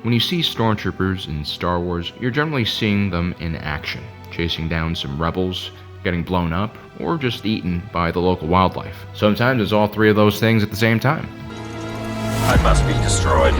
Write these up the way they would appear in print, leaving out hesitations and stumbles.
When you see Stormtroopers in Star Wars, you're generally seeing them in action, chasing down some rebels, getting blown up, or just eaten by the local wildlife. Sometimes it's all three of those things at the same time. I must be destroyed.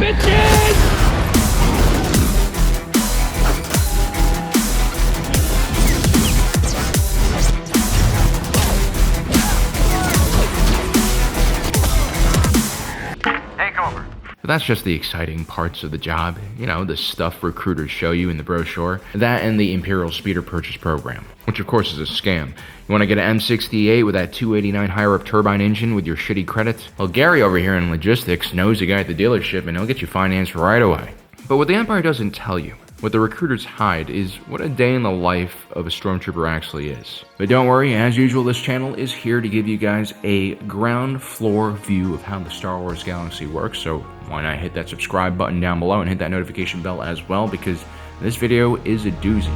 But that's just the exciting parts of the job, the stuff recruiters show you in the brochure. That and the Imperial Speeder Purchase Program, which of course is a scam. You want to get an M68 with that 289 higher-up turbine engine with your shitty credits? Well, Gary over here in logistics knows a guy at the dealership and he'll get you financed right away. But what the Empire doesn't tell you, what the recruiters hide, is what a day in the life of a Stormtrooper actually is. But don't worry, as usual, this channel is here to give you guys a ground floor view of how the Star Wars galaxy works, so why not hit that subscribe button down below and hit that notification bell as well, because this video is a doozy.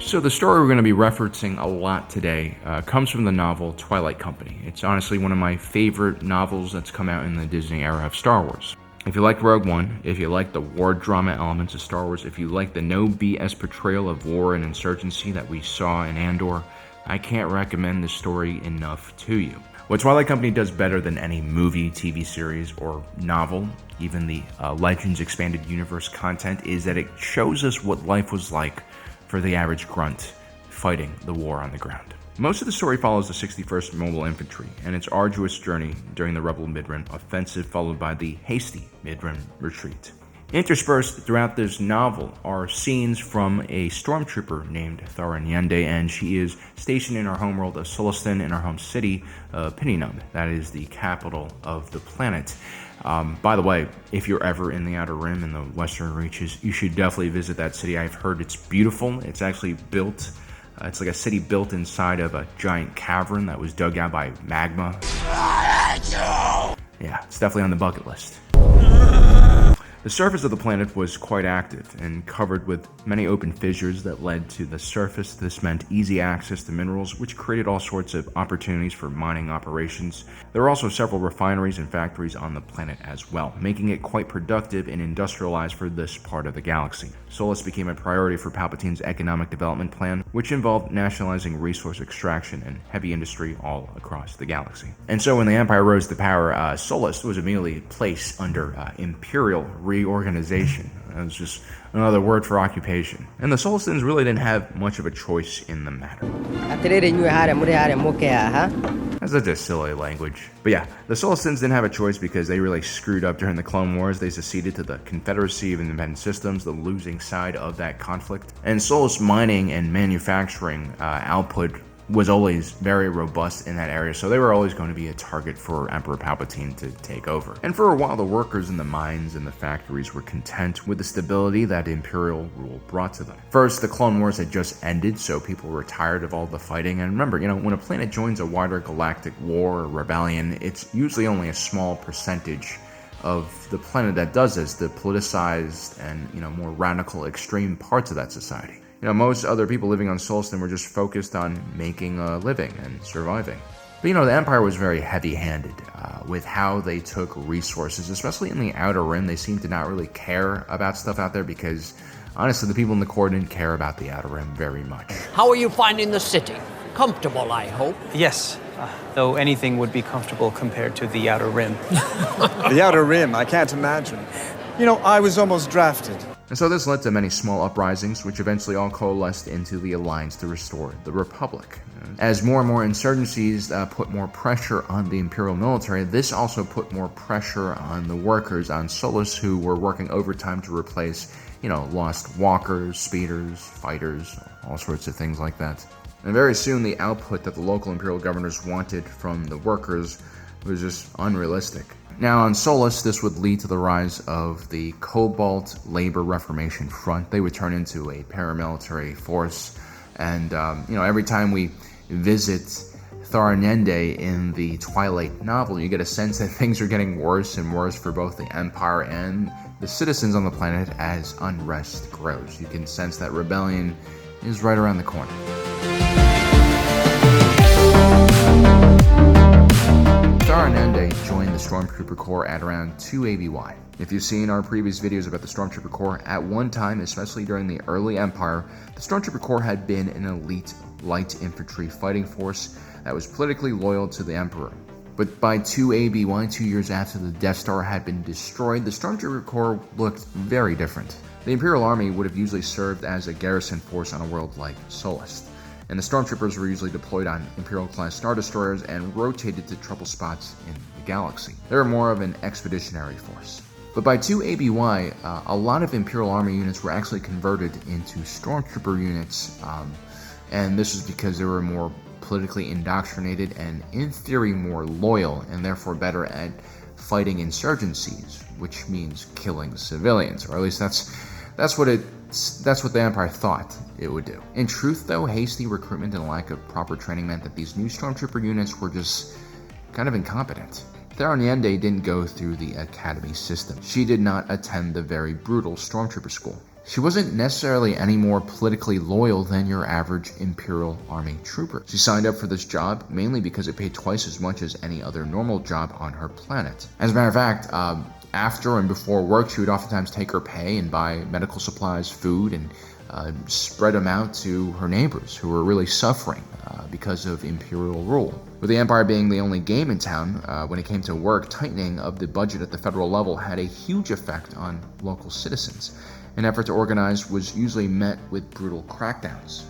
So the story we're going to be referencing a lot today comes from the novel Twilight Company. It's honestly one of my favorite novels that's come out in the Disney era of Star Wars. If you like Rogue One, if you like the war drama elements of Star Wars, if you like the no BS portrayal of war and insurgency that we saw in Andor, I can't recommend this story enough to you. What Twilight Company does better than any movie, TV series, or novel, even the Legends Expanded Universe content, is that it shows us what life was like for the average grunt fighting the war on the ground. Most of the story follows the 61st Mobile Infantry and its arduous journey during the Rebel Midrun offensive, followed by the hasty Midrun retreat. Interspersed throughout this novel are scenes from a stormtrooper named Tharanyende, and she is stationed in our homeworld of Sulistan in our home city, Pininum. That is the capital of the planet. By the way, if you're ever in the Outer Rim in the Western Reaches, you should definitely visit that city. I've heard it's beautiful. It's actually built, it's like a city built inside of a giant cavern that was dug out by magma. Yeah, it's definitely on the bucket list. The surface of the planet was quite active and covered with many open fissures that led to the surface. This meant easy access to minerals, which created all sorts of opportunities for mining operations. There were also several refineries and factories on the planet as well, making it quite productive and industrialized for this part of the galaxy. Sulis became a priority for Palpatine's economic development plan, which involved nationalizing resource extraction and heavy industry all across the galaxy. And so when the Empire rose to power, Sulis was immediately placed under Imperial reorganization. That was just another word for occupation. And the Sulistans really didn't have much of a choice in the matter. That's such a silly language. But yeah, the Sulistans didn't have a choice because they really screwed up during the Clone Wars. They seceded to the Confederacy of Independent Systems, the losing side of that conflict. And Sulis mining and manufacturing output was always very robust in that area, so they were always going to be a target for Emperor Palpatine to take over. And for a while, the workers in the mines and the factories were content with the stability that Imperial rule brought to them. First, the Clone Wars had just ended, so people were tired of all the fighting. And remember, when a planet joins a wider galactic war or rebellion, it's usually only a small percentage of the planet that does this, the politicized and, more radical, extreme parts of that society. Most other people living on Sulistan were just focused on making a living and surviving. But the Empire was very heavy-handed with how they took resources, especially in the Outer Rim. They seemed to not really care about stuff out there because, honestly, the people in the core didn't care about the Outer Rim very much. How are you finding the city? Comfortable, I hope? Yes, though anything would be comfortable compared to the Outer Rim. The Outer Rim, I can't imagine. I was almost drafted. And so this led to many small uprisings, which eventually all coalesced into the Alliance to restore the Republic. As more and more insurgencies put more pressure on the Imperial military, this also put more pressure on the workers on Sulis, who were working overtime to replace, lost walkers, speeders, fighters, all sorts of things like that. And very soon, the output that the local Imperial governors wanted from the workers was just unrealistic. Now, on Sulis, this would lead to the rise of the Cobalt Labor Reformation Front. They would turn into a paramilitary force, and every time we visit Tharanyende in the Twilight novel, you get a sense that things are getting worse and worse for both the Empire and the citizens on the planet as unrest grows. You can sense that rebellion is right around the corner. Thar Nende joined the Stormtrooper Corps at around 2 ABY. If you've seen our previous videos about the Stormtrooper Corps, at one time, especially during the early Empire, the Stormtrooper Corps had been an elite light infantry fighting force that was politically loyal to the Emperor. But by 2 ABY, 2 years after the Death Star had been destroyed, the Stormtrooper Corps looked very different. The Imperial Army would have usually served as a garrison force on a world like Solist, and the Stormtroopers were usually deployed on Imperial-class Star Destroyers and rotated to trouble spots in the galaxy. They were more of an expeditionary force. But by 2 ABY, a lot of Imperial Army units were actually converted into Stormtrooper units, and this was because they were more politically indoctrinated and, in theory, more loyal and therefore better at fighting insurgencies, which means killing civilians, or at least that's what the Empire thought it would do. In truth, though, hasty recruitment and lack of proper training meant that these new Stormtrooper units were just kind of incompetent. Thar Nende didn't go through the academy system. She did not attend the very brutal Stormtrooper school. She wasn't necessarily any more politically loyal than your average Imperial Army trooper. She signed up for this job mainly because it paid twice as much as any other normal job on her planet. As a matter of fact, after and before work, she would oftentimes take her pay and buy medical supplies, food, and spread them out to her neighbors who were really suffering because of Imperial rule. With the Empire being the only game in town, when it came to work, tightening of the budget at the federal level had a huge effect on local citizens. An effort to organize was usually met with brutal crackdowns.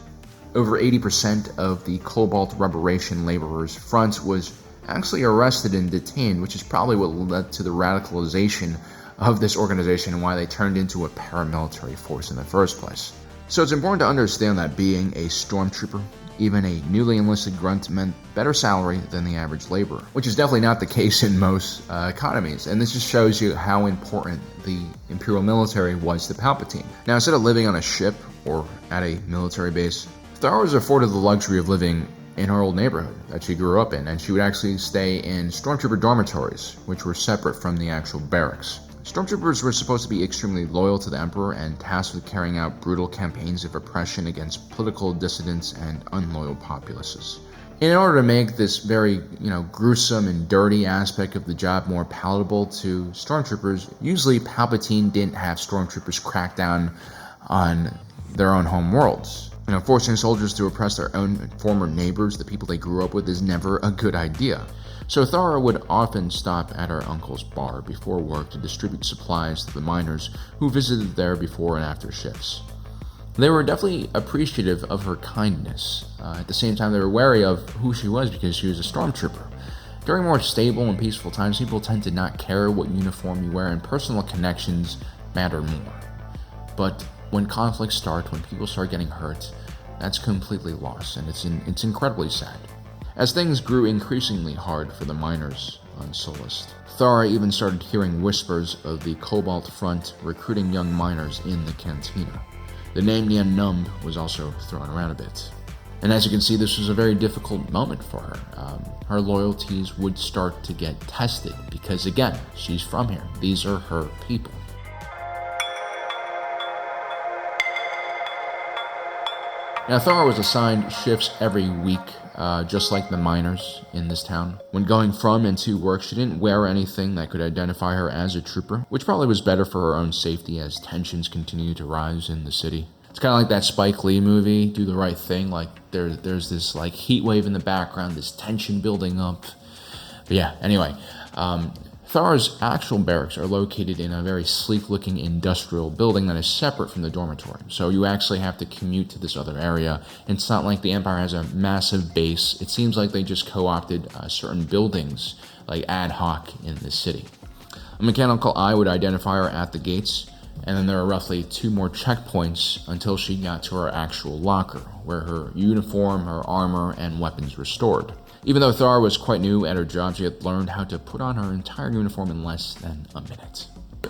Over 80% of the Cobalt Reparation Laborers Front was actually arrested and detained, which is probably what led to the radicalization of this organization and why they turned into a paramilitary force in the first place. So it's important to understand that being a Stormtrooper, even a newly enlisted grunt, meant better salary than the average laborer, which is definitely not the case in most economies, and this just shows you how important the Imperial military was to Palpatine. Now, instead of living on a ship or at a military base, Thar was afforded the luxury of living in her old neighborhood that she grew up in, and she would actually stay in Stormtrooper dormitories, which were separate from the actual barracks. Stormtroopers were supposed to be extremely loyal to the Emperor and tasked with carrying out brutal campaigns of oppression against political dissidents and unloyal populaces. In order to make this very, gruesome and dirty aspect of the job more palatable to Stormtroopers, usually Palpatine didn't have Stormtroopers crack down on their own home worlds. Forcing soldiers to oppress their own former neighbors, the people they grew up with, is never a good idea. So Thar would often stop at her uncle's bar before work to distribute supplies to the miners who visited there before and after shifts. They were definitely appreciative of her kindness. At the same time, they were wary of who she was because she was a Stormtrooper. During more stable and peaceful times, people tend to not care what uniform you wear, and personal connections matter more. But when conflicts start, when people start getting hurt, that's completely lost, and it's incredibly sad. As things grew increasingly hard for the miners on Solist, Thar even started hearing whispers of the Cobalt Front recruiting young miners in the cantina. The name the Unnumbed was also thrown around a bit. And as you can see, this was a very difficult moment for her. Her loyalties would start to get tested because, again, she's from here. These are her people. Now, Thar was assigned shifts every week, just like the miners in this town. When going from and to work, she didn't wear anything that could identify her as a trooper, which probably was better for her own safety as tensions continued to rise in the city. It's kind of like that Spike Lee movie, Do the Right Thing. Like, there's this, heat wave in the background, this tension building up. But yeah, anyway, Thar's actual barracks are located in a very sleek-looking industrial building that is separate from the dormitory. So you actually have to commute to this other area. It's not like the Empire has a massive base. It seems like they just co-opted certain buildings, ad hoc in the city. A mechanical eye would identify her at the gates, and then there are roughly 2 more checkpoints until she got to her actual locker, where her uniform, her armor, and weapons were stored. Even though Thar was quite new at her job, she had learned how to put on her entire uniform in less than a minute.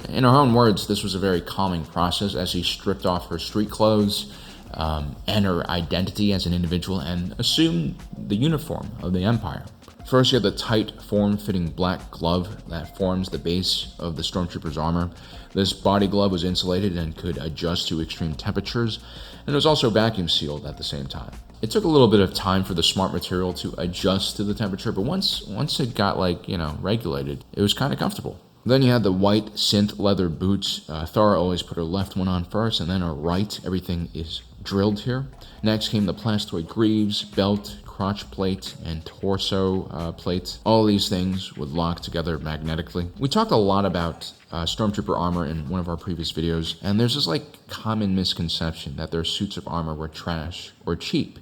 In her own words, this was a very calming process as she stripped off her street clothes and her identity as an individual and assumed the uniform of the Empire. First, you have the tight, form-fitting black glove that forms the base of the Stormtrooper's armor. This body glove was insulated and could adjust to extreme temperatures, and it was also vacuum sealed at the same time. It took a little bit of time for the smart material to adjust to the temperature, but once it got regulated, it was kind of comfortable. Then you had the white synth leather boots. Thara always put her left one on first, and then her right. Everything is drilled here. Next came the plastoid greaves, belt, crotch plate, and torso plate. All these things would lock together magnetically. We talked a lot about Stormtrooper armor in one of our previous videos, and there's this common misconception that their suits of armor were trash or cheap.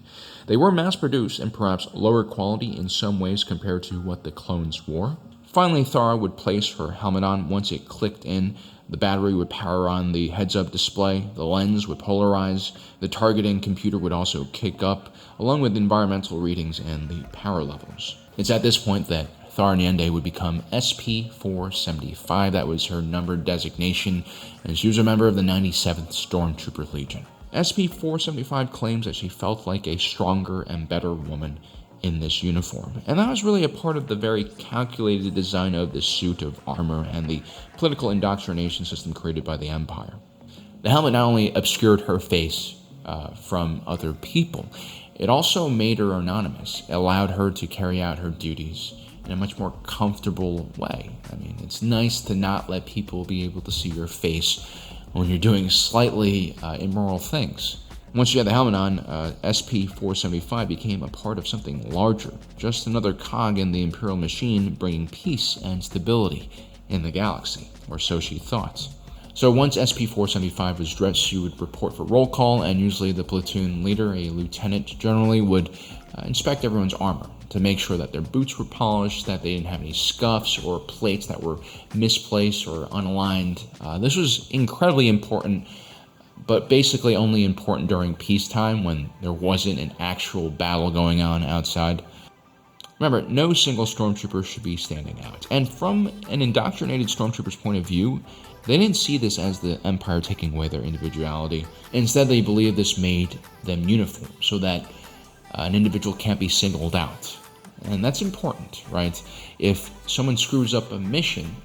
They were mass-produced and perhaps lower quality in some ways compared to what the clones wore. Finally, Thara would place her helmet on. Once it clicked in, the battery would power on the heads-up display, the lens would polarize, the targeting computer would also kick up, along with environmental readings and the power levels. It's at this point that Thara Nyende would become SP-475. That was her numbered designation, and she was a member of the 97th Stormtrooper Legion. SP-475 claims that she felt like a stronger and better woman in this uniform, and that was really a part of the very calculated design of this suit of armor and the political indoctrination system created by the Empire. The helmet not only obscured her face from other people, it also made her anonymous. It allowed her to carry out her duties in a much more comfortable way. I mean, it's nice to not let people be able to see your face when you're doing slightly immoral things. Once you had the helmet on, SP-475 became a part of something larger, just another cog in the Imperial machine bringing peace and stability in the galaxy, or so she thought. So once SP-475 was dressed, she would report for roll call, and usually the platoon leader, a lieutenant generally, would inspect everyone's armor to make sure that their boots were polished, that they didn't have any scuffs or plates that were misplaced or unaligned. This was incredibly important, but basically only important during peacetime when there wasn't an actual battle going on outside. Remember, no single Stormtrooper should be standing out. And from an indoctrinated Stormtrooper's point of view, they didn't see this as the Empire taking away their individuality. Instead, they believed this made them uniform, so that an individual can't be singled out. And that's important, right? If someone screws up a mission,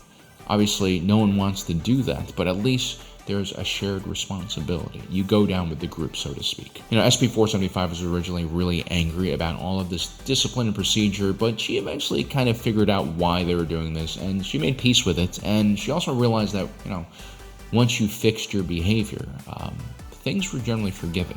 obviously no one wants to do that, but at least there's a shared responsibility. You go down with the group, so to speak. SP-475 was originally really angry about all of this discipline and procedure, but she eventually kind of figured out why they were doing this, and she made peace with it, and she also realized that, once you fixed your behavior, things were generally forgiven.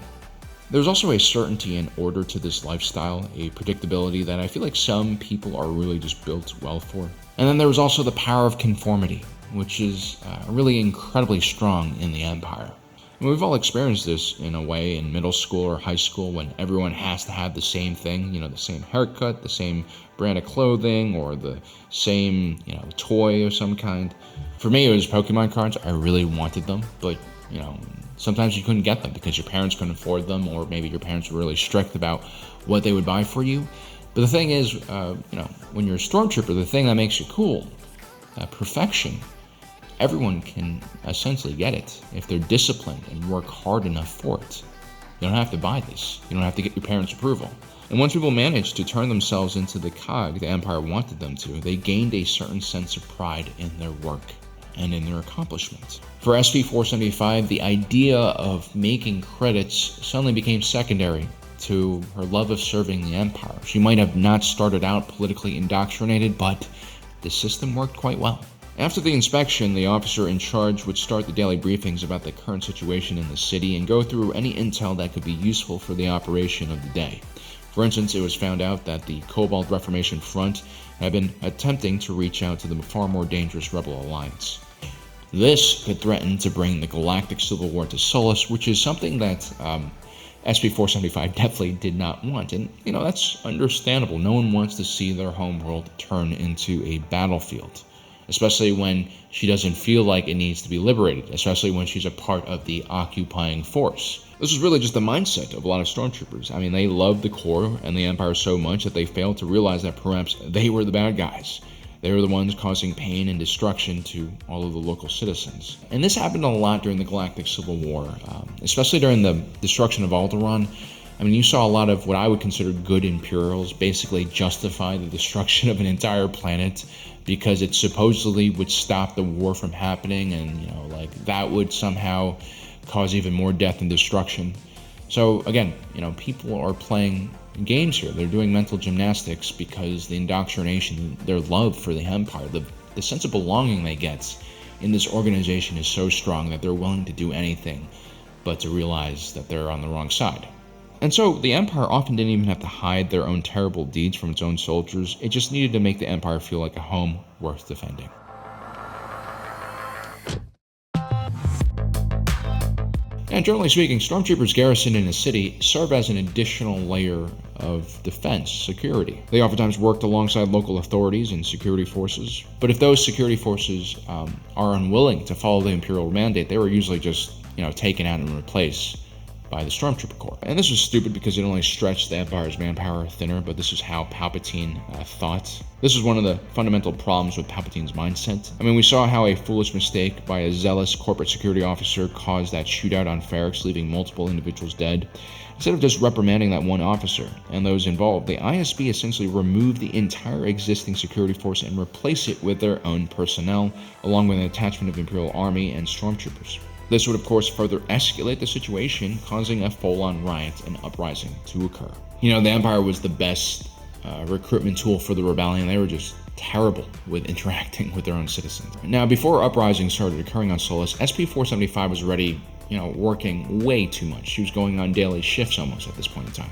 There's also a certainty and order to this lifestyle, a predictability that I feel like some people are really just built well for. And then there was also the power of conformity, which is really incredibly strong in the Empire. And we've all experienced this in a way in middle school or high school when everyone has to have the same thing, the same haircut, the same brand of clothing, or the same, toy of some kind. For me, it was Pokemon cards. I really wanted them, but, sometimes you couldn't get them because your parents couldn't afford them, or maybe your parents were really strict about what they would buy for you. But the thing is, when you're a Stormtrooper, the thing that makes you cool, perfection, everyone can essentially get it if they're disciplined and work hard enough for it. You don't have to buy this. You don't have to get your parents' approval. And once people managed to turn themselves into the cog the Empire wanted them to, they gained a certain sense of pride in their work and in their accomplishments. For SP-475, the idea of making credits suddenly became secondary to her love of serving the Empire. She might have not started out politically indoctrinated, but the system worked quite well. After the inspection, the officer in charge would start the daily briefings about the current situation in the city and go through any intel that could be useful for the operation of the day. For instance, it was found out that the Cobalt Reformation Front had been attempting to reach out to the far more dangerous Rebel Alliance. This could threaten to bring the Galactic Civil War to Solus, which is something that SP-475 definitely did not want. And, that's understandable. No one wants to see their homeworld turn into a battlefield, especially when she doesn't feel like it needs to be liberated, especially when she's a part of the occupying force. This is really just the mindset of a lot of Stormtroopers. I mean, they love the Corps and the Empire so much that they failed to realize that perhaps they were the bad guys. They were the ones causing pain and destruction to all of the local citizens. And this happened a lot during the Galactic Civil War, especially during the destruction of Alderaan. I mean, you saw a lot of what I would consider good Imperials basically justify the destruction of an entire planet because it supposedly would stop the war from happening, and, you know, like, that would somehow cause even more death and destruction. So, again, you know, people are playing games here. They're doing mental gymnastics because the indoctrination, their love for the Empire, the sense of belonging they get in this organization is so strong that they're willing to do anything but to realize that they're on the wrong side. And so the Empire often didn't even have to hide their own terrible deeds from its own soldiers. It just needed to make the Empire feel like a home worth defending. And generally speaking, Stormtroopers Garrison in a city serve as an additional layer of defense, security. They oftentimes worked alongside local authorities and security forces, but if those security forces are unwilling to follow the Imperial mandate, they were usually just, you know, taken out and replaced by the Stormtrooper Corps. And this was stupid because it only stretched the Empire's manpower thinner, but this is how Palpatine thought. This is one of the fundamental problems with Palpatine's mindset. I mean, we saw how a foolish mistake by a zealous corporate security officer caused that shootout on Ferrix, leaving multiple individuals dead. Instead of just reprimanding that one officer and those involved, the ISB essentially removed the entire existing security force and replaced it with their own personnel, along with an attachment of Imperial Army and Stormtroopers. This would, of course, further escalate the situation, causing a full-on riot and uprising to occur. You know, the Empire was the best recruitment tool for the rebellion. They were just terrible with interacting with their own citizens. Now, before uprisings started occurring on Solus, SP-475 was already, you know, working way too much. She was going on daily shifts almost at this point in time.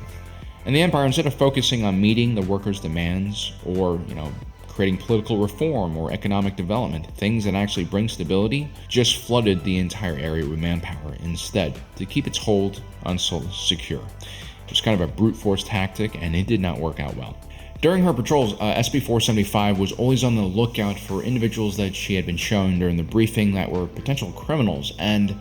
And the Empire, instead of focusing on meeting the workers' demands or, you know, creating political reform or economic development, things that actually bring stability, just flooded the entire area with manpower instead to keep its hold on Solus secure. It was kind of a brute force tactic, and it did not work out well. During her patrols, SP-475 was always on the lookout for individuals that she had been shown during the briefing that were potential criminals, and,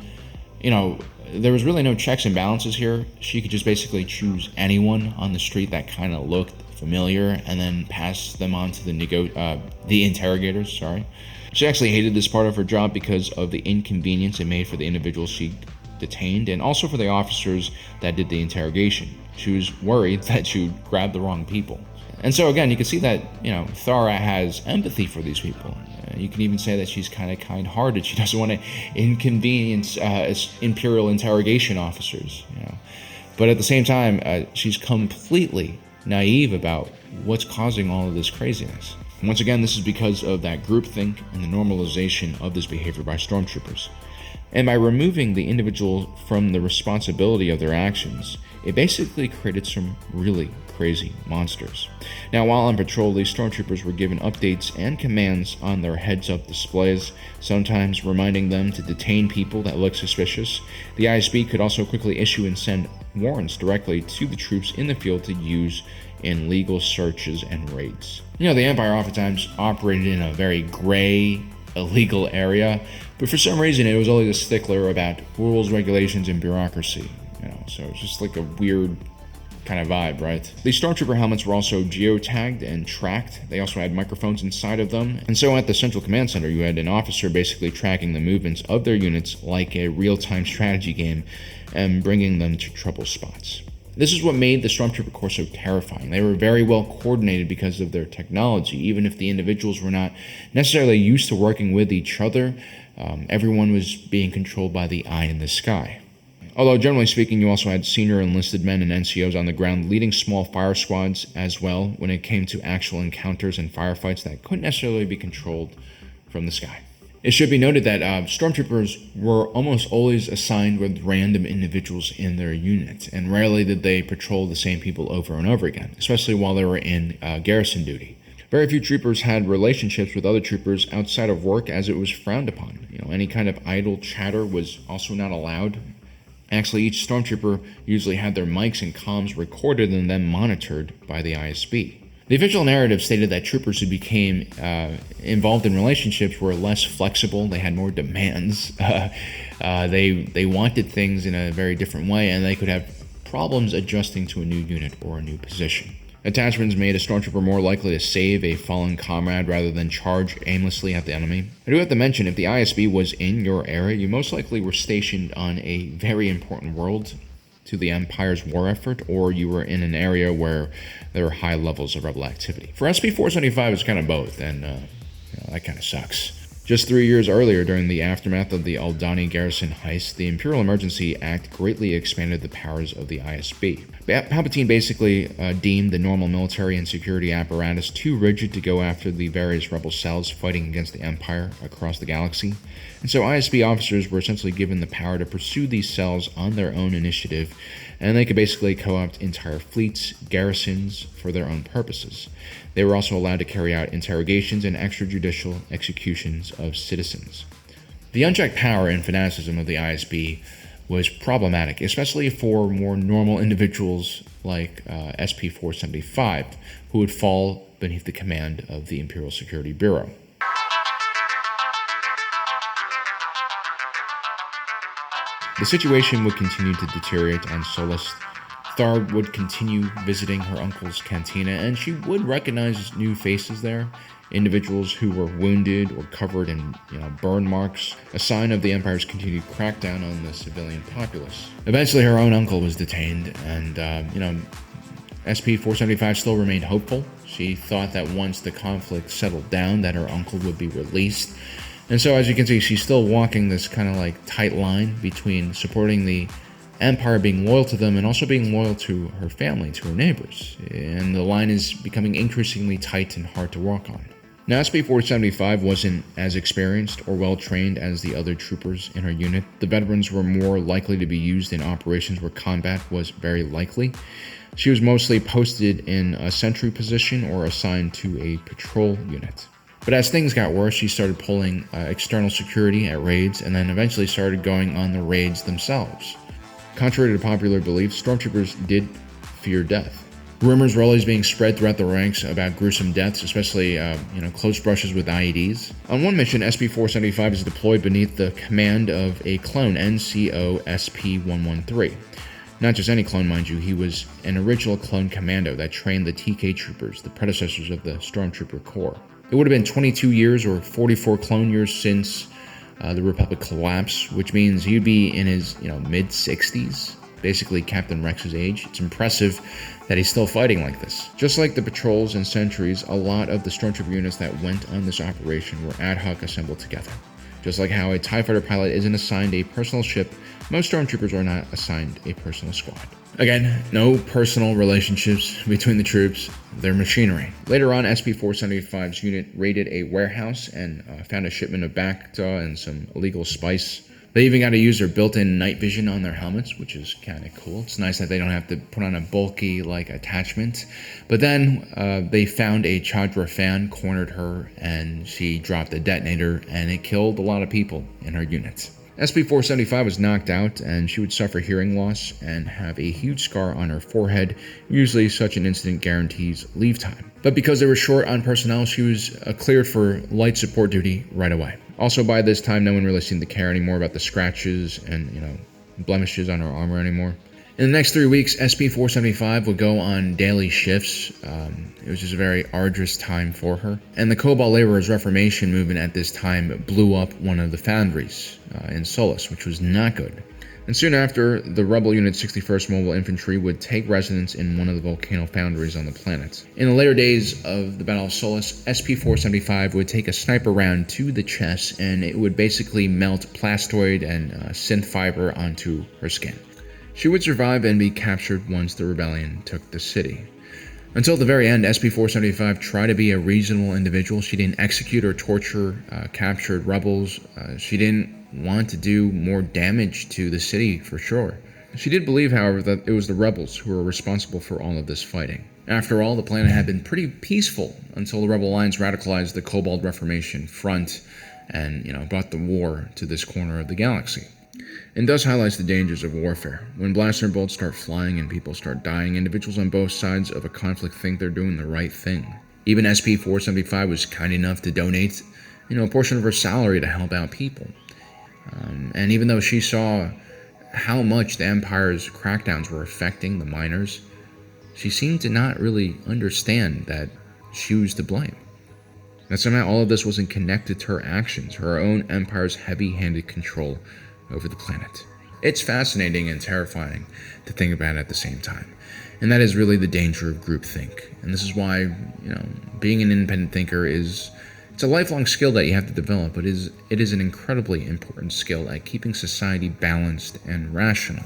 you know, there was really no checks and balances here. She could just basically choose anyone on the street that kind of looked familiar and then pass them on to the interrogators. She actually hated this part of her job because of the inconvenience it made for the individuals she detained and also for the officers that did the interrogation. She was worried that she would grab the wrong people. And so again, you can see that, you know, Thara has empathy for these people. You can even say that she's kind of kind-hearted. She doesn't want to inconvenience Imperial interrogation officers, you know. But at the same time, she's completely naive about what's causing all of this craziness. And once again, this is because of that groupthink and the normalization of this behavior by Stormtroopers. And by removing the individual from the responsibility of their actions, it basically created some really crazy monsters. Now, while on patrol, these Stormtroopers were given updates and commands on their heads-up displays, sometimes reminding them to detain people that look suspicious. The ISB could also quickly issue and send warrants directly to the troops in the field to use in legal searches and raids. You know, the Empire oftentimes operated in a very gray, illegal area, but for some reason it was always a stickler about rules, regulations, and bureaucracy. You know, so it's just like a weird kind of vibe, right? These Stormtrooper helmets were also geotagged and tracked. They also had microphones inside of them. And so at the Central Command Center, you had an officer basically tracking the movements of their units like a real-time strategy game and bringing them to trouble spots. This is what made the Stormtrooper Corps so terrifying. They were very well coordinated because of their technology. Even if the individuals were not necessarily used to working with each other, everyone was being controlled by the eye in the sky. Although, generally speaking, you also had senior enlisted men and NCOs on the ground leading small fire squads as well when it came to actual encounters and firefights that couldn't necessarily be controlled from the sky. It should be noted that Stormtroopers were almost always assigned with random individuals in their unit, and rarely did they patrol the same people over and over again, especially while they were in garrison duty. Very few troopers had relationships with other troopers outside of work, as it was frowned upon. You know, any kind of idle chatter was also not allowed. Actually, each Stormtrooper usually had their mics and comms recorded and then monitored by the ISB. The official narrative stated that troopers who became involved in relationships were less flexible, they had more demands, they wanted things in a very different way, and they could have problems adjusting to a new unit or a new position. Attachments made a Stormtrooper more likely to save a fallen comrade rather than charge aimlessly at the enemy. I do have to mention, if the ISB was in your area, you most likely were stationed on a very important world to the Empire's war effort, or you were in an area where there were high levels of rebel activity. For SP-475, it's kind of both, and that kind of sucks. Just 3 years earlier, during the aftermath of the Aldhani Garrison heist, the Imperial Emergency Act greatly expanded the powers of the ISB. Palpatine basically deemed the normal military and security apparatus too rigid to go after the various rebel cells fighting against the Empire across the galaxy, and so ISB officers were essentially given the power to pursue these cells on their own initiative, and they could basically co-opt entire fleets, garrisons, for their own purposes. They were also allowed to carry out interrogations and extrajudicial executions of citizens. The unchecked power and fanaticism of the ISB was problematic, especially for more normal individuals like SP-475, who would fall beneath the command of the Imperial Security Bureau. The situation would continue to deteriorate on Solus. Thar would continue visiting her uncle's cantina, and she would recognize new faces there, individuals who were wounded or covered in burn marks, a sign of the Empire's continued crackdown on the civilian populace. Eventually, her own uncle was detained, and SP-475 still remained hopeful. She thought that once the conflict settled down, that her uncle would be released. And so, as you can see, she's still walking this kind of tight line between supporting the Empire, being loyal to them, and also being loyal to her family, to her neighbors. And the line is becoming increasingly tight and hard to walk on. Now, SP-475 wasn't as experienced or well-trained as the other troopers in her unit. The veterans were more likely to be used in operations where combat was very likely. She was mostly posted in a sentry position or assigned to a patrol unit. But as things got worse, she started pulling external security at raids, and then eventually started going on the raids themselves. Contrary to popular belief, Stormtroopers did fear death. Rumors were always being spread throughout the ranks about gruesome deaths, especially close brushes with IEDs. On one mission, SP-475 is deployed beneath the command of a clone, NCO SP-113. Not just any clone, mind you, he was an original clone commando that trained the TK troopers, the predecessors of the Stormtrooper Corps. It would have been 22 years or 44 clone years since the Republic collapse, which means he'd be in his mid-60s, basically Captain Rex's age. It's impressive that he's still fighting like this. Just like the patrols and sentries, a lot of the Stormtrooper units that went on this operation were ad hoc assembled together. Just like how a TIE fighter pilot isn't assigned a personal ship, most Stormtroopers are not assigned a personal squad. Again, no personal relationships between the troops, they're machinery. Later on, SP-475's unit raided a warehouse and found a shipment of Bacta and some illegal spice. They even got to use their built-in night vision on their helmets, which is kind of cool. It's nice that they don't have to put on a bulky attachment. But then they found a Chadra fan, cornered her, and she dropped a detonator, and it killed a lot of people in her unit. SP-475 was knocked out, and she would suffer hearing loss and have a huge scar on her forehead. Usually such an incident guarantees leave time. But because they were short on personnel, she was cleared for light support duty right away. Also, by this time, no one really seemed to care anymore about the scratches and, blemishes on her armor anymore. In the next 3 weeks, SP-475 would go on daily shifts. It was just a very arduous time for her. And the Cobalt Laborers Reformation movement at this time blew up one of the foundries in Solus, which was not good. And soon after, the Rebel Unit 61st Mobile Infantry would take residence in one of the volcano foundries on the planet. In the later days of the Battle of Solus, SP-475 would take a sniper round to the chest, and it would basically melt plastoid and synth fiber onto her skin. She would survive and be captured once the rebellion took the city. Until the very end, SP-475 tried to be a reasonable individual. She didn't execute or torture captured rebels. She didn't want to do more damage to the city, for sure. She did believe, however, that it was the rebels who were responsible for all of this fighting. After all, the planet had been pretty peaceful until the Rebel Alliance radicalized the Cobalt Reformation Front and, brought the war to this corner of the galaxy. And thus highlights the dangers of warfare. When blaster bolts start flying and people start dying, individuals on both sides of a conflict think they're doing the right thing. Even SP-475 was kind enough to donate, a portion of her salary to help out people. And even though she saw how much the Empire's crackdowns were affecting the miners, she seemed to not really understand that she was to blame. That somehow all of this wasn't connected to her actions, her own Empire's heavy-handed control over the planet. It's fascinating and terrifying to think about at the same time. And that is really the danger of groupthink. And this is why, being an independent thinker it's a lifelong skill that you have to develop, but it is an incredibly important skill at keeping society balanced and rational.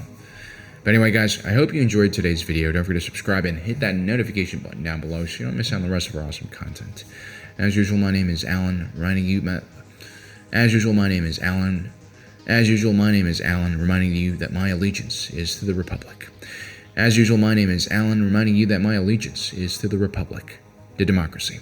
But anyway, guys, I hope you enjoyed today's video. Don't forget to subscribe and hit that notification button down below so you don't miss out on the rest of our awesome content. As usual, my name is Alan, reminding you that my allegiance is to the Republic. As usual, my name is Alan, reminding you that my allegiance is to the Republic, to democracy.